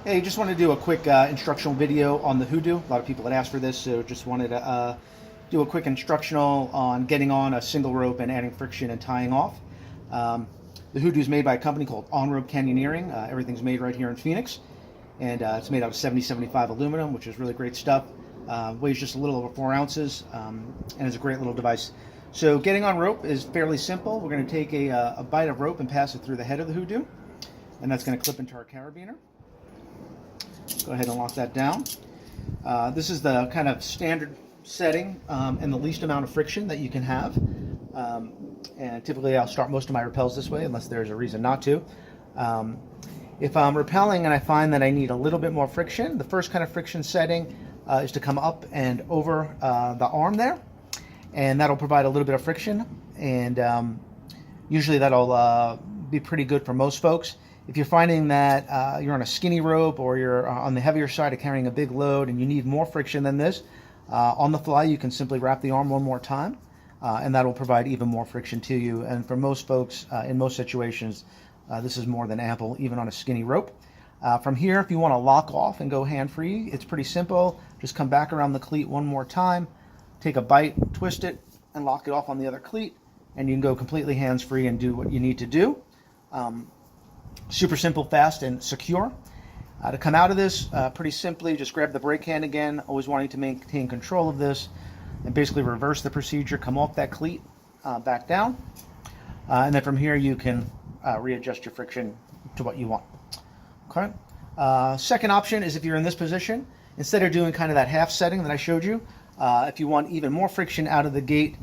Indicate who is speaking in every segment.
Speaker 1: Hey, just wanted to do a quick instructional video on the Hoodoo. A lot of people had asked for this, so just wanted to do a quick instructional on getting on a single rope and adding friction and tying off. The Hoodoo is made by a company called On-Rope Canyoneering. Everything's made right here in Phoenix, and it's made out of 7075 aluminum, which is really great stuff. Weighs just a little over 4 ounces, and is a great little device. So getting on rope is fairly simple. We're going to take a bite of rope and pass it through the head of the Hoodoo, and that's going to clip into our carabiner. Go ahead and lock that down. This is the kind of standard setting and the least amount of friction that you can have. And typically I'll start most of my rappels this way unless there's a reason not to. If I'm rappelling and I find that I need a little bit more friction, the first kind of friction setting is to come up and over the arm there. And that'll provide a little bit of friction. And usually that'll be pretty good for most folks. If you're finding that you're on a skinny rope or you're on the heavier side of carrying a big load and you need more friction than this, on the fly you can simply wrap the arm one more time, and that will provide even more friction to you. And for most folks, in most situations, this is more than ample, even on a skinny rope. From here, if you want to lock off and go hand-free, it's pretty simple. Just come back around the cleat one more time, take a bite, twist it, and lock it off on the other cleat, and you can go completely hands-free and do what you need to do. Super simple, fast, and secure. To come out of this, pretty simply, just grab the brake hand again, always wanting to maintain control of this, and basically reverse the procedure, come off that cleat, back down, and then from here you can readjust your friction to what you want. Okay. Second option is if you're in this position, instead of doing kind of that half setting that I showed you, if you want even more friction out of the gate,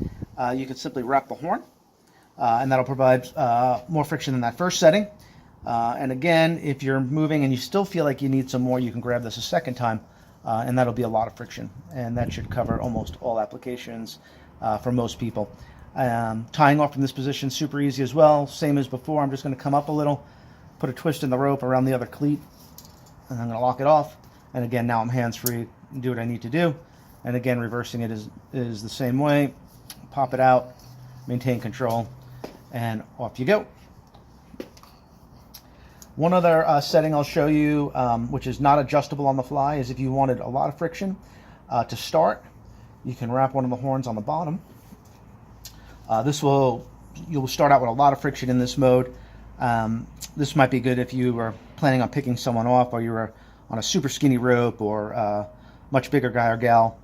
Speaker 1: you can simply wrap the horn, and that'll provide more friction than that first setting. And again, if you're moving and you still feel like you need some more, you can grab this a second time, and that'll be a lot of friction. And that should cover almost all applications for most people. Tying off from this position, super easy as well. Same as before, I'm just going to come up a little, put a twist in the rope around the other cleat, and I'm going to lock it off. And again, now I'm hands-free and do what I need to do. And again, reversing it is the same way. Pop it out, maintain control, and off you go. One other setting I'll show you, which is not adjustable on the fly, is if you wanted a lot of friction. To start, you can wrap one of the horns on the bottom. You'll start out with a lot of friction in this mode. This might be good if you were planning on picking someone off, or you were on a super skinny rope, or a much bigger guy or gal.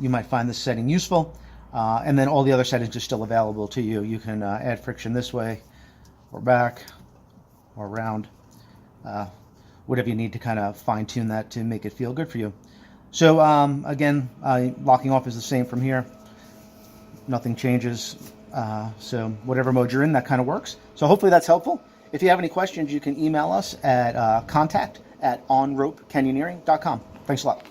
Speaker 1: You might find this setting useful. And then all the other settings are still available to you. You can add friction this way, or back, or around. Whatever you need to kind of fine-tune that to make it feel good for you. So again, locking off is the same from here. Nothing changes. So whatever mode you're in, that kind of works. So hopefully that's helpful. If you have any questions, you can email us at contact@onropecanyoneering.com. Thanks a lot.